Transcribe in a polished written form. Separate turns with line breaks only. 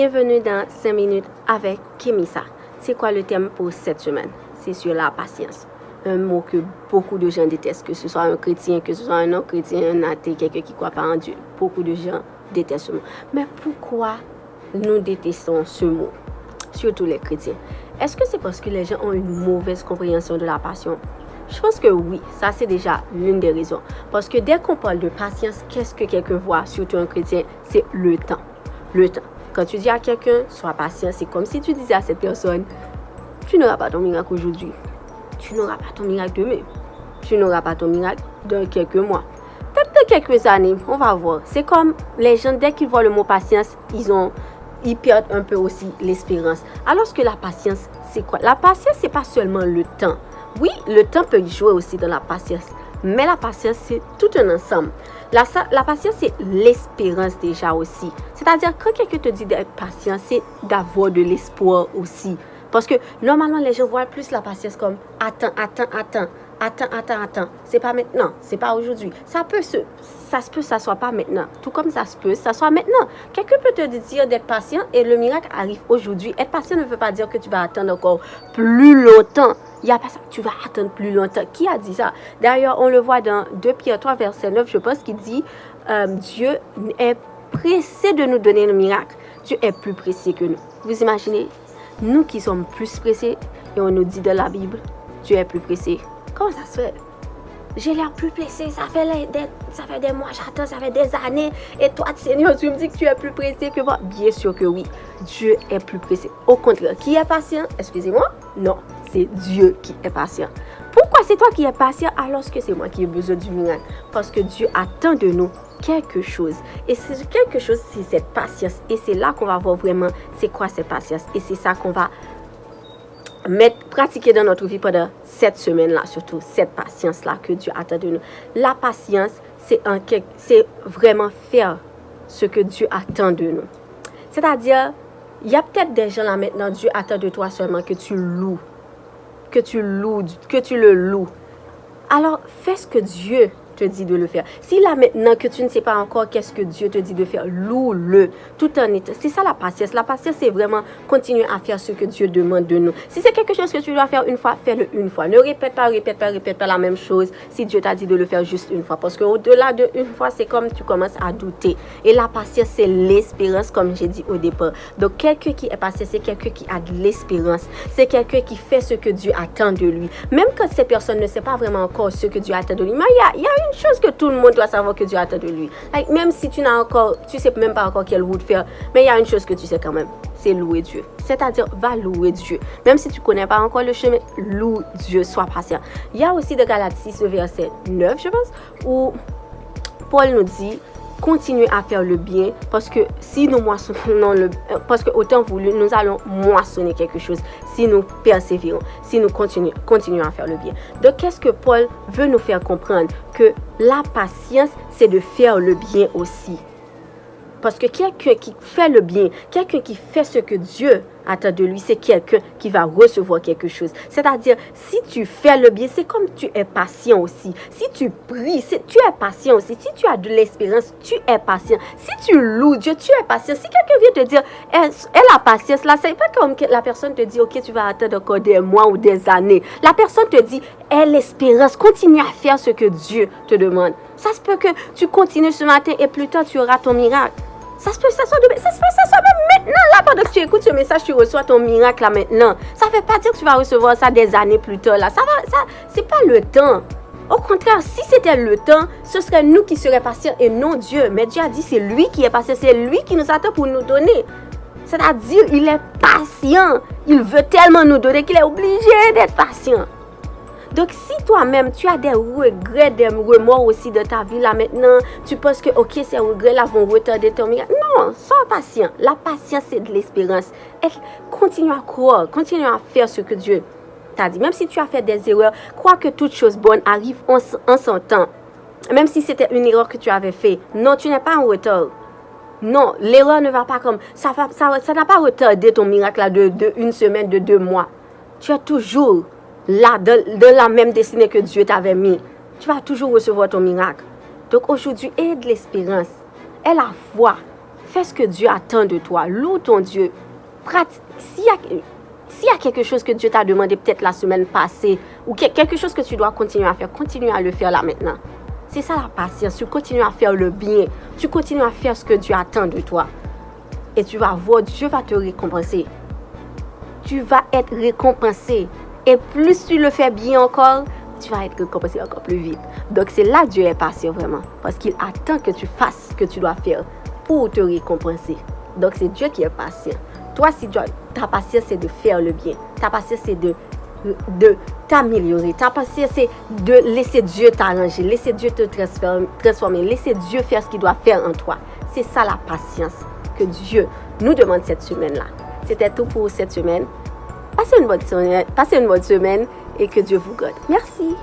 Bienvenue dans 5 minutes avec Kémissa. C'est quoi le thème pour cette semaine? C'est sur la patience. Un mot que beaucoup de gens détestent, que ce soit un chrétien, que ce soit un non-chrétien, un athée, quelqu'un qui ne croit pas en Dieu. Beaucoup de gens détestent ce mot. Mais pourquoi nous détestons ce mot? Surtout les chrétiens. Est-ce que c'est parce que les gens ont une mauvaise compréhension de la passion? Je pense que oui, ça c'est déjà l'une des raisons. Parce que dès qu'on parle de patience, qu'est-ce que quelqu'un voit, surtout un chrétien? C'est le temps. Le temps. Quand tu dis à quelqu'un, sois patient, c'est comme si tu disais à cette personne, tu n'auras pas ton miracle aujourd'hui. Tu n'auras pas ton miracle demain. Tu n'auras pas ton miracle dans quelques mois. Peut-être dans quelques années, on va voir. C'est comme les gens, dès qu'ils voient le mot patience, ils perdent un peu aussi l'espérance. Alors que la patience, c'est quoi? La patience, c'est pas seulement le temps. Oui, le temps peut jouer aussi dans la patience. Mais la patience, c'est tout un ensemble. La patience, c'est l'espérance déjà aussi. C'est-à-dire, quand quelqu'un te dit d'être patient, c'est d'avoir de l'espoir aussi. Parce que normalement, les gens voient plus la patience comme attends. C'est pas maintenant, c'est pas aujourd'hui. Ça se peut, ça soit pas maintenant. Tout comme ça se peut, ça soit maintenant. Quelqu'un peut te dire d'être patient et le miracle arrive aujourd'hui. Être patient ne veut pas dire que tu vas attendre encore plus longtemps. Il n'y a pas ça, tu vas attendre plus longtemps. Qui a dit ça? D'ailleurs, on le voit dans 2 Pierre 3, verset 9, je pense qu'il dit Dieu est pressé de nous donner le miracle. Dieu est plus pressé que nous. Vous imaginez? Nous qui sommes plus pressés et on nous dit dans la Bible, Dieu est plus pressé. Comment ça se fait? J'ai l'air plus pressé, ça fait des mois, j'attends, ça fait des années. Et toi, Seigneur, tu me dis que tu es plus pressé que moi? Bien sûr que oui, Dieu est plus pressé. Au contraire, qui est patient? Excusez-moi? Non, c'est Dieu qui est patient. Pourquoi c'est toi qui es patient alors que c'est moi qui ai besoin du miracle? Parce que Dieu attend de nous quelque chose. Et c'est quelque chose, c'est cette patience. Et c'est là qu'on va voir vraiment c'est quoi cette patience. Et c'est ça qu'on va pratiquer dans notre vie pendant cette semaine-là, surtout cette patience-là que Dieu attend de nous. La patience, c'est vraiment faire ce que Dieu attend de nous. C'est-à-dire, il y a peut-être des gens là maintenant, Dieu attend de toi seulement que tu le loues. Alors, fais ce que Dieu te dit de le faire. Si là maintenant que tu ne sais pas encore qu'est-ce que Dieu te dit de faire, loue-le tout en étant. C'est ça la patience. La patience, c'est vraiment continuer à faire ce que Dieu demande de nous. Si c'est quelque chose que tu dois faire une fois, fais-le une fois. Ne répète pas la même chose si Dieu t'a dit de le faire juste une fois. Parce qu'au-delà de une fois, c'est comme tu commences à douter. Et la patience, c'est l'espérance, comme j'ai dit au départ. Donc, quelqu'un qui est patient, c'est quelqu'un qui a de l'espérance. C'est quelqu'un qui fait ce que Dieu attend de lui. Même quand ces personnes ne savent pas vraiment encore ce que Dieu attend de lui, mais il y a une chose que tout le monde doit savoir que Dieu attend de lui. Même si tu sais même pas encore quelle route faire, mais il y a une chose que tu sais quand même, c'est louer Dieu. C'est-à-dire, va louer Dieu. Même si tu connais pas encore le chemin, loue Dieu, sois patient. Il y a aussi de Galates 6, verset 9, je pense, où Paul nous dit, continuez à faire le bien parce que si nous moissonnons parce que autant voulu, nous allons moissonner quelque chose si nous persévérons, si nous continuons à faire le bien. Donc, qu'est-ce que Paul veut nous faire comprendre? Que la patience, c'est de faire le bien aussi. Parce que quelqu'un qui fait le bien, quelqu'un qui fait ce que Dieu attend de lui, c'est quelqu'un qui va recevoir quelque chose. C'est-à-dire, si tu fais le bien, c'est comme tu es patient aussi. Si tu pries, tu es patient aussi. Si tu as de l'espérance, tu es patient. Si tu loues Dieu, tu es patient. Si quelqu'un vient te dire, elle a patience, là, c'est pas comme que la personne te dit, ok, tu vas attendre encore des mois ou des années. La personne te dit, aie l'espérance, continue à faire ce que Dieu te demande. Ça se peut que tu continues ce matin et plus tard, tu auras ton miracle. Ça se peut que ça soit même maintenant, là, pendant que tu écoutes ce message, tu reçois ton miracle là maintenant. Ça ne veut pas dire que tu vas recevoir ça des années plus tard, là. C'est pas le temps. Au contraire, si c'était le temps, ce serait nous qui serions patients et non Dieu. Mais Dieu a dit, c'est lui qui est patient, c'est lui qui nous attend pour nous donner. C'est-à-dire, il est patient. Il veut tellement nous donner qu'il est obligé d'être patient. Donc, si toi-même, tu as des regrets, des remords aussi de ta vie là maintenant, tu penses que, ok, ces regrets-là vont retarder ton miracle. Non, sois patient. La patience, c'est de l'espérance. Et continue à croire, continue à faire ce que Dieu t'a dit. Même si tu as fait des erreurs, crois que toute chose bonne arrive en son temps. Même si c'était une erreur que tu avais faite. Non, tu n'es pas en retard. Non, l'erreur ne va pas comme... Ça n'a pas retardé ton miracle là, de une semaine, de 2 mois. Tu es toujours... là, de la même destinée que Dieu t'avait mis, tu vas toujours recevoir ton miracle. Donc aujourd'hui, aie de l'espérance, aie la foi, fais ce que Dieu attend de toi. Loue ton Dieu. S'il y a quelque chose que Dieu t'a demandé peut-être la semaine passée, ou quelque chose que tu dois continuer à faire, continue à le faire là maintenant. C'est ça la patience. Tu continues à faire le bien. Tu continues à faire ce que Dieu attend de toi. Et tu vas voir, Dieu va te récompenser. Tu vas être récompensé. Et plus tu le fais bien encore, tu vas être récompensé encore plus vite. Donc c'est là que Dieu est patient vraiment. Parce qu'il attend que tu fasses ce que tu dois faire pour te récompenser. Donc c'est Dieu qui est patient. Toi, si ta patience, c'est de faire le bien. Ta patience, c'est de t'améliorer. Ta patience, c'est de laisser Dieu t'arranger. Laisser Dieu te transformer. Laisser Dieu faire ce qu'il doit faire en toi. C'est ça la patience que Dieu nous demande cette semaine-là. C'était tout pour cette semaine. Passez une bonne semaine et que Dieu vous garde. Merci.